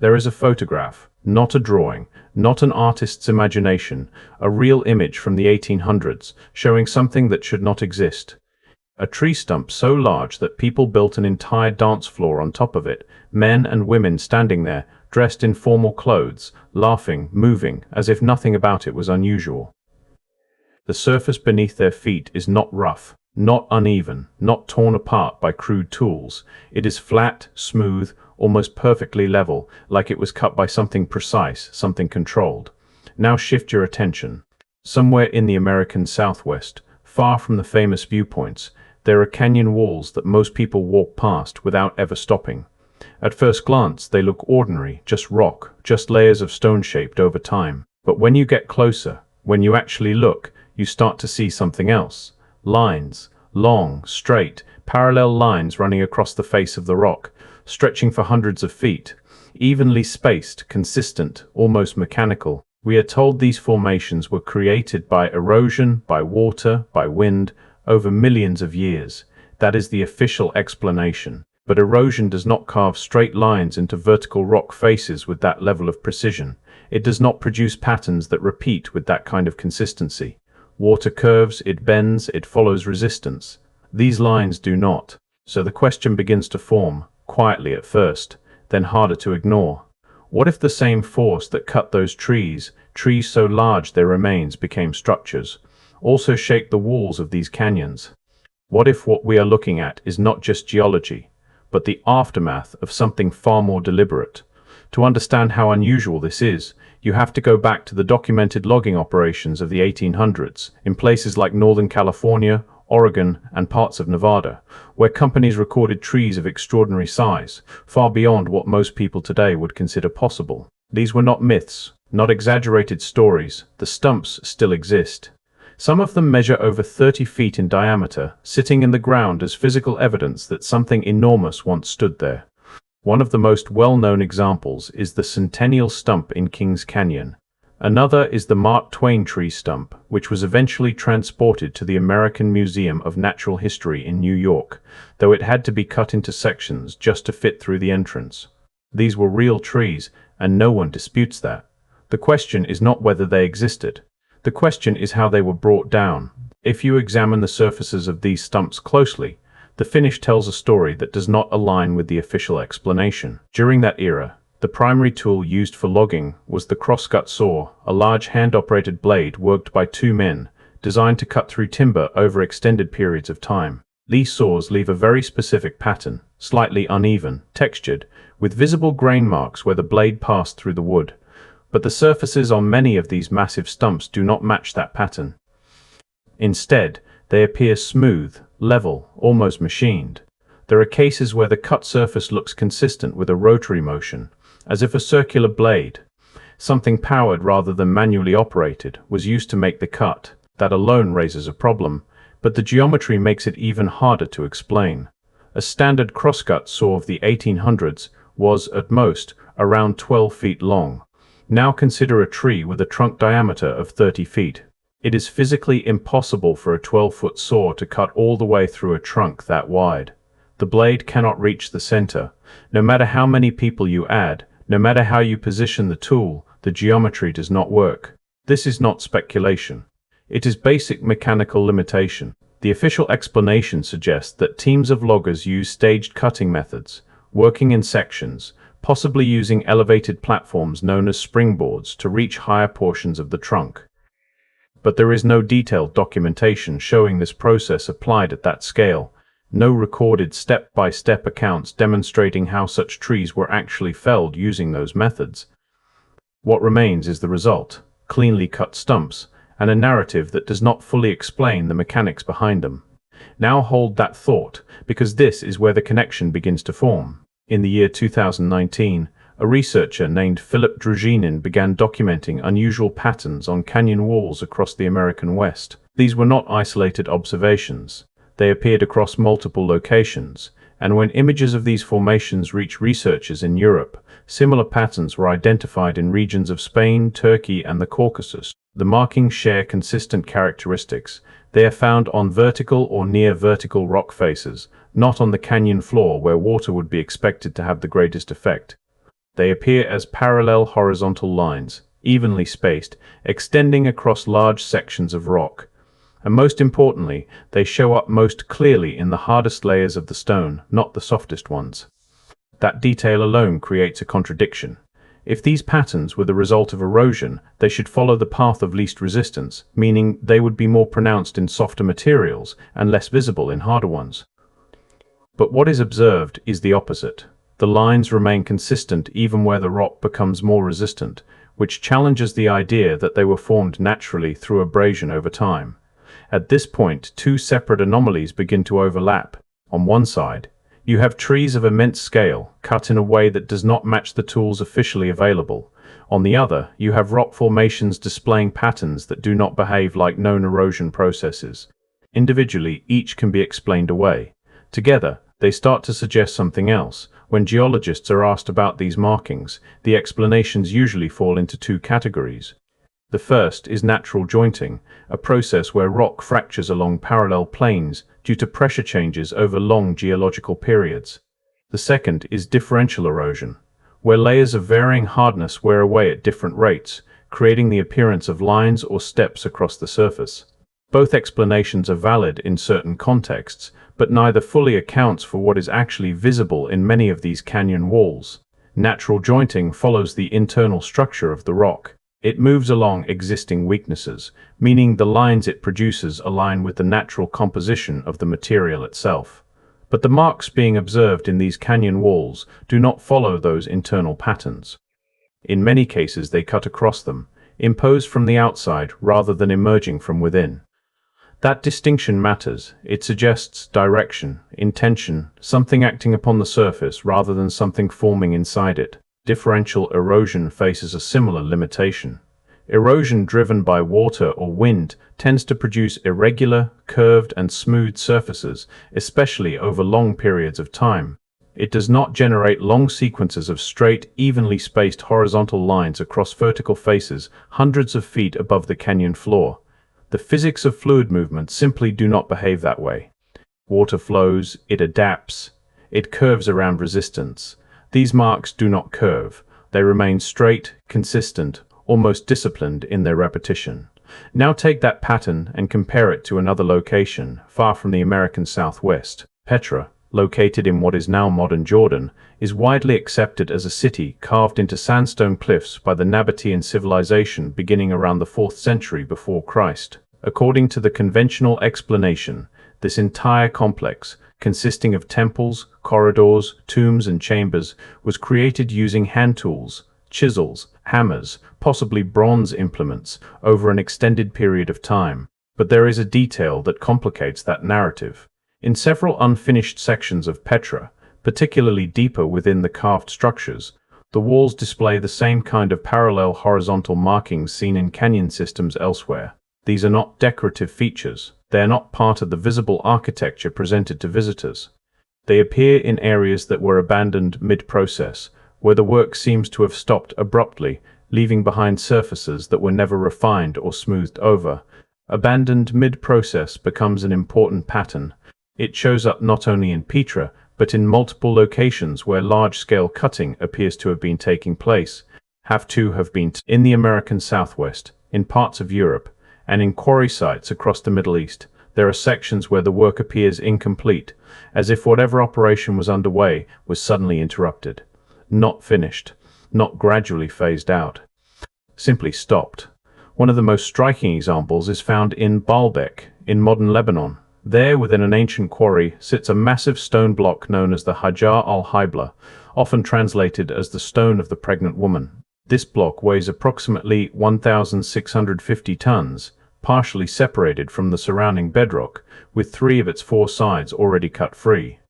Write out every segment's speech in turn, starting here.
There is a photograph, not a drawing, not an artist's imagination, a real image from the 1800s, showing something that should not exist. A tree stump so large that people built an entire dance floor on top of it, men and women standing there, dressed in formal clothes, laughing, moving, as if nothing about it was unusual. The surface beneath their feet is not rough, not uneven, not torn apart by crude tools. It is flat, smooth, almost perfectly level, like it was cut by something precise, something controlled. Now shift your attention. Somewhere in the American Southwest, far from the famous viewpoints, there are canyon walls that most people walk past without ever stopping. At first glance, they look ordinary, just rock, just layers of stone shaped over time. But when you get closer, when you actually look, you start to see something else. Lines, long, straight, parallel lines running across the face of the rock, stretching for hundreds of feet, evenly spaced, consistent, almost mechanical. We are told these formations were created by erosion, by water, by wind, over millions of years. That is the official explanation. But erosion does not carve straight lines into vertical rock faces with that level of precision. It does not produce patterns that repeat with that kind of consistency. Water curves, it bends, it follows resistance. These lines do not. So the question begins to form, quietly at first, then harder to ignore. What if the same force that cut those trees so large their remains became structures, also shaped the walls of these canyons? What if what we are looking at is not just geology, but the aftermath of something far more deliberate? To understand how unusual this is, you have to go back to the documented logging operations of the 1800s in places like Northern California, Oregon, and parts of Nevada, where companies recorded trees of extraordinary size, far beyond what most people today would consider possible. These were not myths, not exaggerated stories. The stumps still exist. Some of them measure over 30 feet in diameter, sitting in the ground as physical evidence that something enormous once stood there. One of the most well-known examples is the Centennial Stump in Kings Canyon. Another is the Mark Twain Tree stump, which was eventually transported to the American Museum of Natural History in New York, though it had to be cut into sections just to fit through the entrance. These were real trees, and no one disputes that. The question is not whether they existed. The question is how they were brought down. If you examine the surfaces of these stumps closely, the finish tells a story that does not align with the official explanation. During that era, the primary tool used for logging was the crosscut saw, a large hand-operated blade worked by two men, designed to cut through timber over extended periods of time. These saws leave a very specific pattern, slightly uneven, textured, with visible grain marks where the blade passed through the wood. But the surfaces on many of these massive stumps do not match that pattern. Instead, they appear smooth, level, almost machined. There are cases where the cut surface looks consistent with a rotary motion, as if a circular blade, something powered rather than manually operated, was used to make the cut. That alone raises a problem, but the geometry makes it even harder to explain. A standard crosscut saw of the 1800s was, at most, around 12 feet long. Now consider a tree with a trunk diameter of 30 feet. It is physically impossible for a 12-foot saw to cut all the way through a trunk that wide. The blade cannot reach the center. No matter how many people you add, no matter how you position the tool, the geometry does not work. This is not speculation. It is basic mechanical limitation. The official explanation suggests that teams of loggers use staged cutting methods, working in sections, possibly using elevated platforms known as springboards to reach higher portions of the trunk. But there is no detailed documentation showing this process applied at that scale. No recorded step-by-step accounts demonstrating how such trees were actually felled using those methods. What remains is the result: cleanly cut stumps, and a narrative that does not fully explain the mechanics behind them. Now hold that thought, because this is where the connection begins to form. In the year 2019, a researcher named Philip Druzhinin began documenting unusual patterns on canyon walls across the American West. These were not isolated observations. They appeared across multiple locations, and when images of these formations reached researchers in Europe, similar patterns were identified in regions of Spain, Turkey, and the Caucasus. The markings share consistent characteristics. They are found on vertical or near vertical rock faces, not on the canyon floor where water would be expected to have the greatest effect. They appear as parallel horizontal lines, evenly spaced, extending across large sections of rock. And most importantly, they show up most clearly in the hardest layers of the stone, not the softest ones. That detail alone creates a contradiction. If these patterns were the result of erosion, they should follow the path of least resistance, meaning they would be more pronounced in softer materials and less visible in harder ones. But what is observed is the opposite. The lines remain consistent even where the rock becomes more resistant, which challenges the idea that they were formed naturally through abrasion over time. At this point, two separate anomalies begin to overlap. On one side, you have trees of immense scale, cut in a way that does not match the tools officially available. On the other, you have rock formations displaying patterns that do not behave like known erosion processes. Individually, each can be explained away. Together, they start to suggest something else. When geologists are asked about these markings, the explanations usually fall into two categories. The first is natural jointing, a process where rock fractures along parallel planes due to pressure changes over long geological periods. The second is differential erosion, where layers of varying hardness wear away at different rates, creating the appearance of lines or steps across the surface. Both explanations are valid in certain contexts, but neither fully accounts for what is actually visible in many of these canyon walls. Natural jointing follows the internal structure of the rock. It moves along existing weaknesses, meaning the lines it produces align with the natural composition of the material itself. But the marks being observed in these canyon walls do not follow those internal patterns. In many cases, they cut across them, imposed from the outside rather than emerging from within. That distinction matters. It suggests direction, intention, something acting upon the surface rather than something forming inside it. Differential erosion faces a similar limitation. Erosion driven by water or wind tends to produce irregular, curved, and smooth surfaces, especially over long periods of time. It does not generate long sequences of straight, evenly spaced horizontal lines across vertical faces hundreds of feet above the canyon floor. The physics of fluid movement simply do not behave that way. Water flows, it adapts, it curves around resistance. These marks do not curve. They remain straight, consistent, almost disciplined in their repetition. Now take that pattern and compare it to another location, far from the American Southwest. Petra, located in what is now modern Jordan, is widely accepted as a city carved into sandstone cliffs by the Nabatean civilization beginning around the 4th century before Christ. According to the conventional explanation, this entire complex, consisting of temples, corridors, tombs, and chambers, was created using hand tools, chisels, hammers, possibly bronze implements, over an extended period of time. But there is a detail that complicates that narrative. In several unfinished sections of Petra, particularly deeper within the carved structures, the walls display the same kind of parallel horizontal markings seen in canyon systems elsewhere. These are not decorative features. They are not part of the visible architecture presented to visitors. They appear in areas that were abandoned mid-process, where the work seems to have stopped abruptly, leaving behind surfaces that were never refined or smoothed over. Abandoned mid-process becomes an important pattern. It shows up not only in Petra, but in multiple locations where large-scale cutting appears to have been taking place. Have been in the American Southwest, in parts of Europe, and in quarry sites across the Middle East. There are sections where the work appears incomplete, as if whatever operation was underway was suddenly interrupted. Not finished, not gradually phased out. Simply stopped. One of the most striking examples is found in Baalbek, in modern Lebanon. There, within an ancient quarry, sits a massive stone block known as the Hajar al Hibla, often translated as the stone of the pregnant woman. This block weighs approximately 1,650 tons, partially separated from the surrounding bedrock, with 3 of its 4 sides already cut free.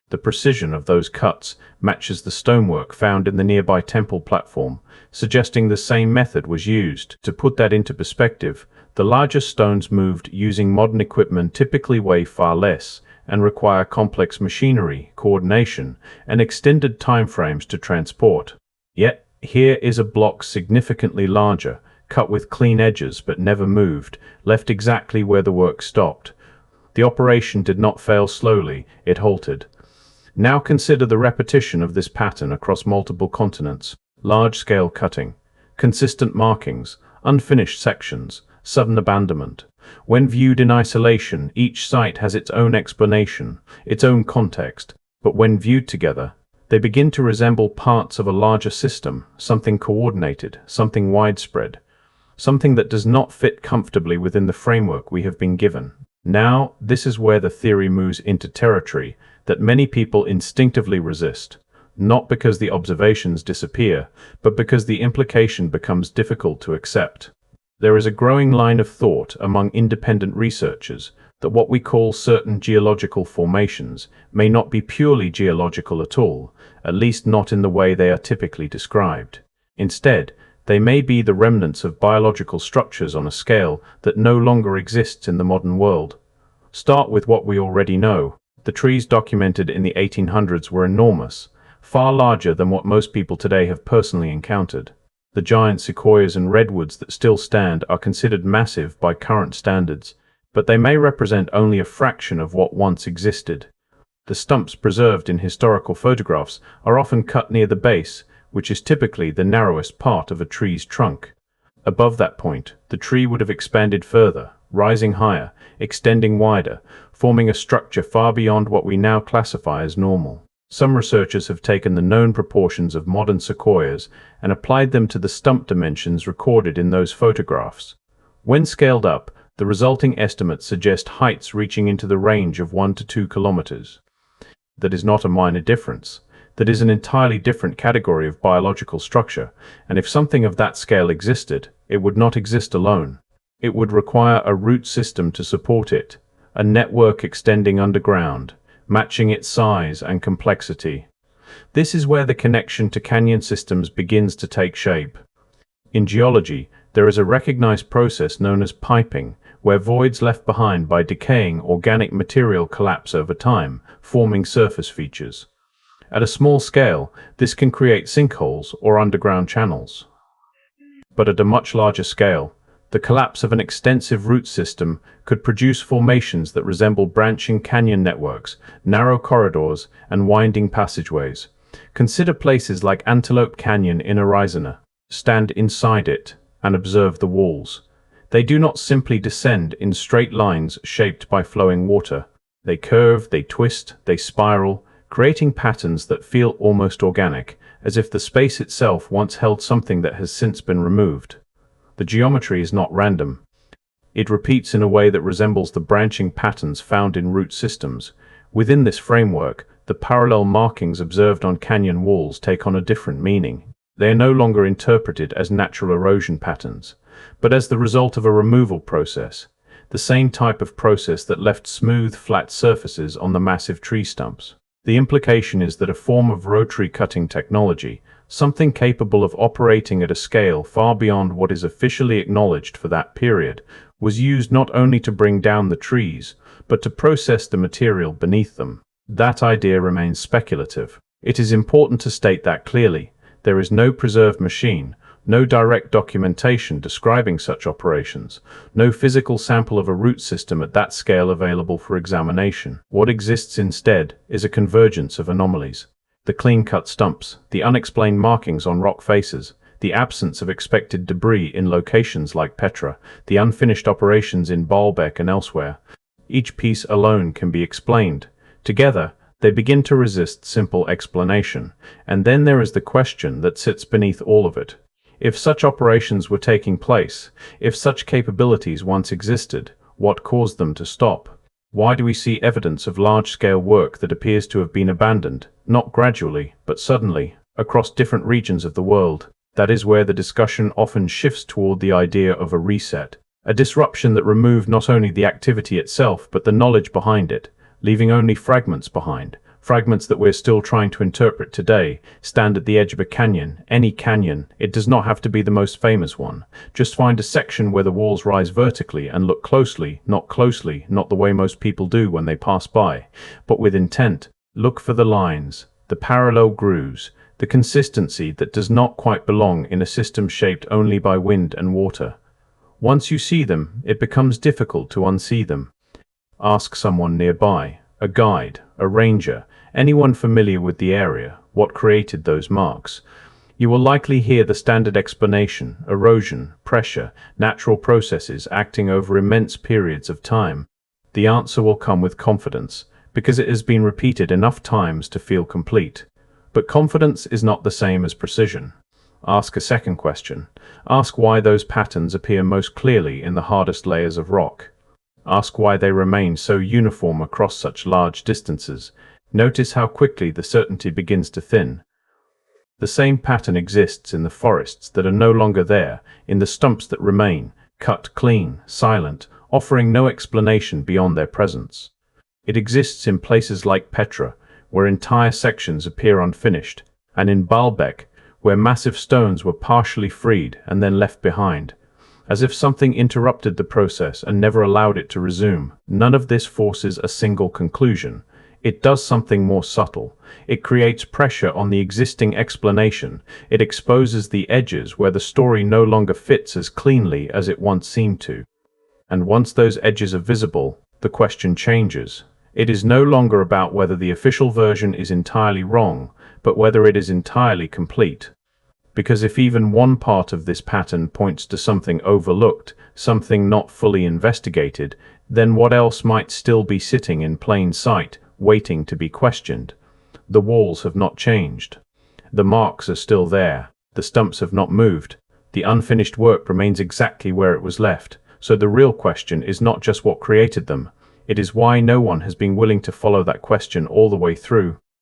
The precision of those cuts matches the stonework found in the nearby temple platform, suggesting the same method was used. To put that into perspective, the larger stones moved using modern equipment typically weigh far less and require complex machinery, coordination, and extended timeframes to transport. Yet, here is a block significantly larger, cut with clean edges but never moved, left exactly where the work stopped. The operation did not fail slowly, it halted. Now consider the repetition of this pattern across multiple continents. Large-scale cutting, consistent markings, unfinished sections, sudden abandonment. When viewed in isolation, each site has its own explanation, its own context, but when viewed together, they begin to resemble parts of a larger system, something coordinated, something widespread, something that does not fit comfortably within the framework we have been given. Now, this is where the theory moves into territory that many people instinctively resist, not because the observations disappear, but because the implication becomes difficult to accept. There is a growing line of thought among independent researchers that what we call certain geological formations may not be purely geological at all, at least not in the way they are typically described. Instead, they may be the remnants of biological structures on a scale that no longer exists in the modern world. Start with what we already know. The trees documented in the 1800s were enormous, far larger than what most people today have personally encountered. The giant sequoias and redwoods that still stand are considered massive by current standards, but they may represent only a fraction of what once existed. The stumps preserved in historical photographs are often cut near the base, which is typically the narrowest part of a tree's trunk. Above that point, the tree would have expanded further, rising higher, extending wider, forming a structure far beyond what we now classify as normal. Some researchers have taken the known proportions of modern sequoias and applied them to the stump dimensions recorded in those photographs. When scaled up, the resulting estimates suggest heights reaching into the range of 1 to 2 kilometers. That is not a minor difference. That is an entirely different category of biological structure, and if something of that scale existed, it would not exist alone. It would require a root system to support it, a network extending underground, matching its size and complexity. This is where the connection to canyon systems begins to take shape. In geology, there is a recognized process known as piping, where voids left behind by decaying organic material collapse over time, forming surface features. At a small scale, this can create sinkholes or underground channels. But at a much larger scale, the collapse of an extensive root system could produce formations that resemble branching canyon networks, narrow corridors, and winding passageways. Consider places like Antelope Canyon in Arizona. Stand inside it and observe the walls. They do not simply descend in straight lines shaped by flowing water. They curve, they twist, they spiral, creating patterns that feel almost organic, as if the space itself once held something that has since been removed. The geometry is not random. It repeats in a way that resembles the branching patterns found in root systems. Within this framework, the parallel markings observed on canyon walls take on a different meaning. They are no longer interpreted as natural erosion patterns, but as the result of a removal process, the same type of process that left smooth, flat surfaces on the massive tree stumps. The implication is that a form of rotary cutting technology, something capable of operating at a scale far beyond what is officially acknowledged for that period, was used not only to bring down the trees, but to process the material beneath them. That idea remains speculative. It is important to state that clearly. There is no preserved machine, no direct documentation describing such operations, no physical sample of a root system at that scale available for examination. What exists instead is a convergence of anomalies. The clean-cut stumps, the unexplained markings on rock faces, the absence of expected debris in locations like Petra, the unfinished operations in Baalbek and elsewhere. Each piece alone can be explained. Together, they begin to resist simple explanation. And then there is the question that sits beneath all of it. If such operations were taking place, if such capabilities once existed, what caused them to stop? Why do we see evidence of large-scale work that appears to have been abandoned, not gradually, but suddenly, across different regions of the world? That is where the discussion often shifts toward the idea of a reset, a disruption that removed not only the activity itself, but the knowledge behind it, leaving only fragments behind. Fragments that we're still trying to interpret today stand at the edge of a canyon, any canyon. It does not have to be the most famous one. Just find a section where the walls rise vertically and look closely, not the way most people do when they pass by, but with intent. Look for the lines, the parallel grooves, the consistency that does not quite belong in a system shaped only by wind and water. Once you see them, it becomes difficult to unsee them. Ask someone nearby, a guide, a ranger, anyone familiar with the area, what created those marks. You will likely hear the standard explanation: erosion, pressure, natural processes acting over immense periods of time. The answer will come with confidence, because it has been repeated enough times to feel complete. But confidence is not the same as precision. Ask a second question. Ask why those patterns appear most clearly in the hardest layers of rock. Ask why they remain so uniform across such large distances. Notice how quickly the certainty begins to thin. The same pattern exists in the forests that are no longer there, in the stumps that remain, cut clean, silent, offering no explanation beyond their presence. It exists in places like Petra, where entire sections appear unfinished, and in Baalbek, where massive stones were partially freed and then left behind, as if something interrupted the process and never allowed it to resume. None of this forces a single conclusion. It does something more subtle. It creates pressure on the existing explanation. It exposes the edges where the story no longer fits as cleanly as it once seemed to. And once those edges are visible, the question changes. It is no longer about whether the official version is entirely wrong, but whether it is entirely complete. Because if even one part of this pattern points to something overlooked, something not fully investigated, then what else might still be sitting in plain sight, waiting to be questioned? The walls have not changed. The marks are still there. The stumps have not moved. The unfinished work remains exactly where it was left. So the real question is not just what created them. It is why no one has been willing to follow that question all the way through.